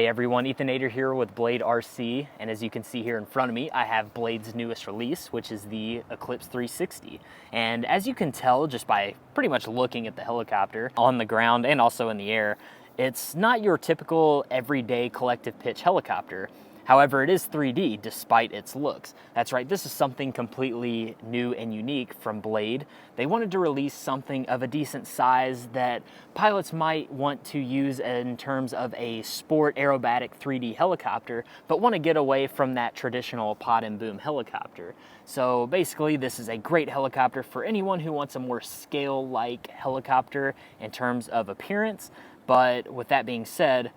Hey everyone, Ater here with Blade RC, and as you can see here in front of me, I have Blade's newest release, which is the Eclipse 360. And as you can tell just by pretty much looking at the helicopter on the ground and also in the air, it's not your typical everyday collective pitch helicopter. However, it is 3D despite its looks. That's right, this is something completely new and unique from Blade. They wanted to release something of a decent size that pilots might want to use in terms of a sport aerobatic 3D helicopter, but want to get away from that traditional pod and boom helicopter. So basically, this is a great helicopter for anyone who wants a more scale-like helicopter in terms of appearance. But with that being said,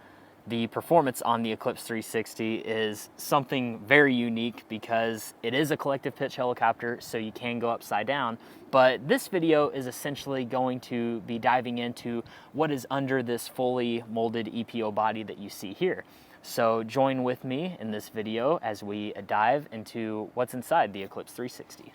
the performance on the Eclipse 360 is something very unique because it is a collective pitch helicopter, so you can go upside down. But this video is essentially going to be diving into what is under this fully molded EPO body that you see here. So join with me in this video as we dive into what's inside the Eclipse 360.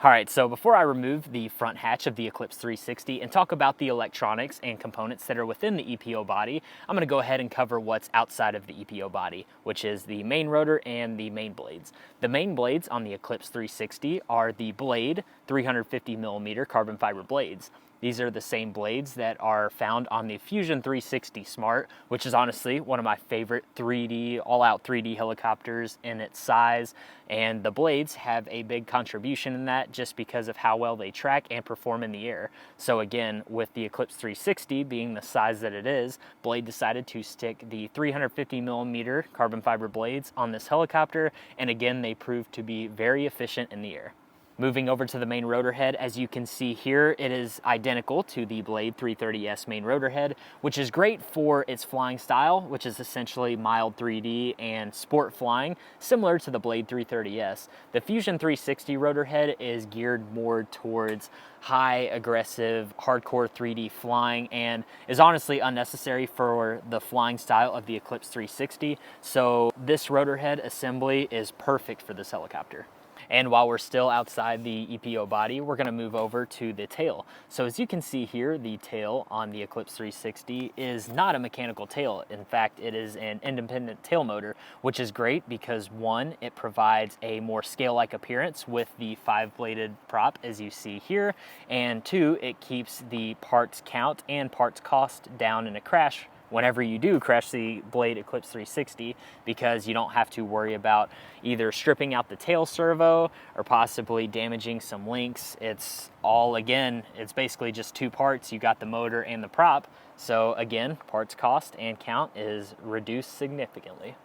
All right, so before I remove the front hatch of the Eclipse 360 and talk about the electronics and components that are within the EPO body, I'm gonna go ahead and cover what's outside of the EPO body, which is the main rotor and the main blades. The main blades on the Eclipse 360 are the Blade 350mm carbon fiber blades. These are the same blades that are found on the Fusion 360 Smart, which is honestly one of my favorite 3D, all-out 3D helicopters in its size. And the blades have a big contribution in that just because of how well they track and perform in the air. So again, with the Eclipse 360 being the size that it is, Blade decided to stick the 350mm carbon fiber blades on this helicopter. And again, they proved to be very efficient in the air. Moving over to the main rotor head, as you can see here, it is identical to the Blade 330S main rotor head, which is great for its flying style, which is essentially mild 3D and sport flying, similar to the Blade 330S. The Fusion 360 rotor head is geared more towards high, aggressive, hardcore 3D flying and is honestly unnecessary for the flying style of the Eclipse 360. So this rotor head assembly is perfect for this helicopter. And while we're still outside the EPO body, we're gonna move over to the tail. So as you can see here, the tail on the Eclipse 360 is not a mechanical tail. In fact, it is an independent tail motor, which is great because one, it provides a more scale-like appearance with the 5-bladed prop as you see here, and two, it keeps the parts count and parts cost down in a crash whenever you do crash the Blade Eclipse 360, because you don't have to worry about either stripping out the tail servo or possibly damaging some links. It's all, again, it's basically just two parts. You got the motor and the prop. So again, parts cost and count is reduced significantly.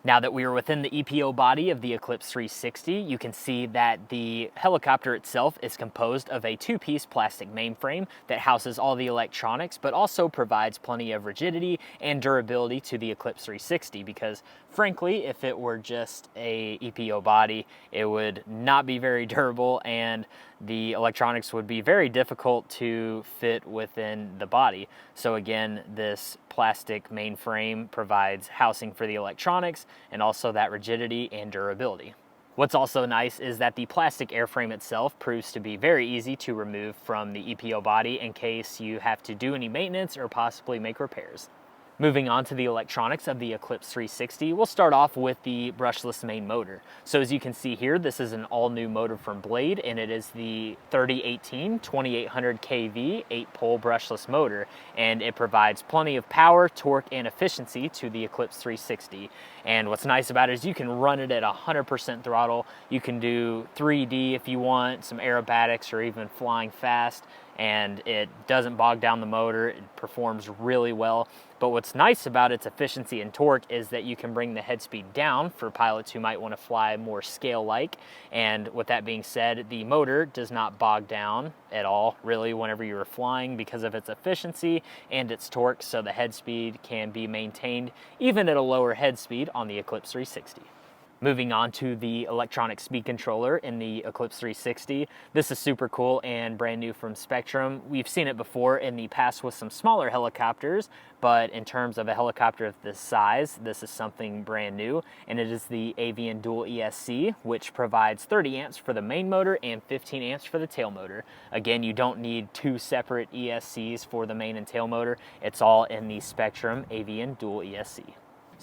Now that we are within the EPO body of the Eclipse 360, you can see that the helicopter itself is composed of a two-piece plastic mainframe that houses all the electronics, but also provides plenty of rigidity and durability to the Eclipse 360 because, frankly, if it were just a EPO body, it would not be very durable and the electronics would be very difficult to fit within the body. So again, this plastic mainframe provides housing for the electronics and also that rigidity and durability. What's also nice is that the plastic airframe itself proves to be very easy to remove from the EPO body in case you have to do any maintenance or possibly make repairs. Moving on to the electronics of the Eclipse 360, we'll start off with the brushless main motor. So as you can see here, this is an all-new motor from Blade, and it is the 3018 2800 kV 8-pole brushless motor, and it provides plenty of power, torque, and efficiency to the Eclipse 360. And what's nice about it is you can run it at 100% throttle. You can do 3D if you want, some aerobatics, or even flying fast, and it doesn't bog down the motor. It performs really well. But what's nice about its efficiency and torque is that you can bring the head speed down for pilots who might want to fly more scale-like. And with that being said, the motor does not bog down at all, really, whenever you are flying because of its efficiency and its torque, so the head speed can be maintained even at a lower head speed on the Eclipse 360. Moving on to the electronic speed controller in the Eclipse 360. This is super cool and brand new from Spectrum. We've seen it before in the past with some smaller helicopters, but in terms of a helicopter of this size, this is something brand new, and it is the Avian Dual ESC, which provides 30 amps for the main motor and 15 amps for the tail motor. Again, you don't need two separate ESCs for the main and tail motor. It's all in the Spectrum Avian Dual ESC.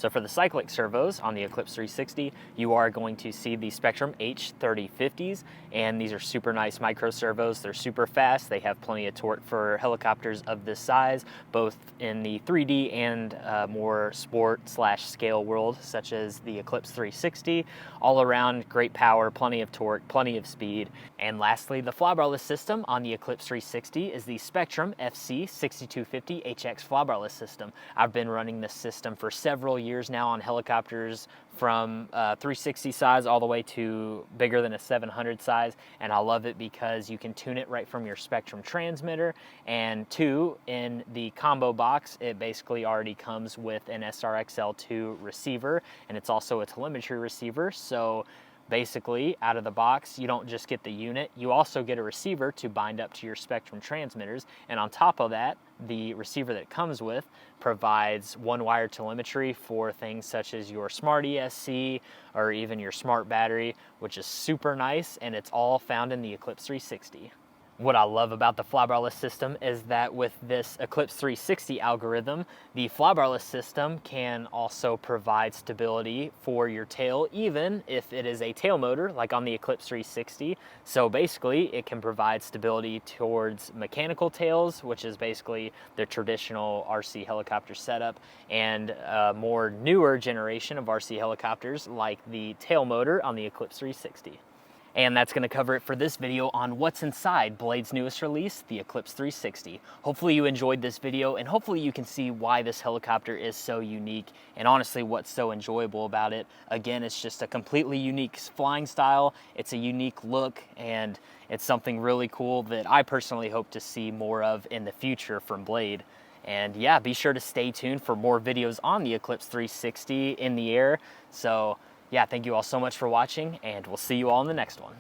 So for the cyclic servos on the Eclipse 360, you are going to see the Spectrum H3050s, and these are super nice micro servos. They're super fast. They have plenty of torque for helicopters of this size, both in the 3D and more sport/scale world, such as the Eclipse 360. All around, great power, plenty of torque, plenty of speed. And lastly, the flybarless system on the Eclipse 360 is the Spectrum FC6250HX flybarless system. I've been running this system for several years now on helicopters from 360 size all the way to bigger than a 700 size, and I love it because you can tune it right from your Spectrum transmitter, and two, in the combo box it basically already comes with an SRXL2 receiver, and it's also a telemetry receiver. So basically, out of the box, you don't just get the unit, you also get a receiver to bind up to your Spectrum transmitters, and on top of that, the receiver that it comes with provides one-wire telemetry for things such as your Smart ESC or even your Smart Battery, which is super nice, and it's all found in the Eclipse 360. What I love about the flybarless system is that with this Eclipse 360 algorithm, the flybarless system can also provide stability for your tail, even if it is a tail motor like on the Eclipse 360. So basically, it can provide stability towards mechanical tails, which is basically the traditional RC helicopter setup, and a more newer generation of RC helicopters like the tail motor on the Eclipse 360. And that's going to cover it for this video on what's inside Blade's newest release, the Eclipse 360. Hopefully you enjoyed this video, and hopefully you can see why this helicopter is so unique, and honestly what's so enjoyable about it. Again, it's just a completely unique flying style, it's a unique look, and it's something really cool that I personally hope to see more of in the future from Blade. And yeah, be sure to stay tuned for more videos on the Eclipse 360 in the air. So yeah, thank you all so much for watching, and we'll see you all in the next one.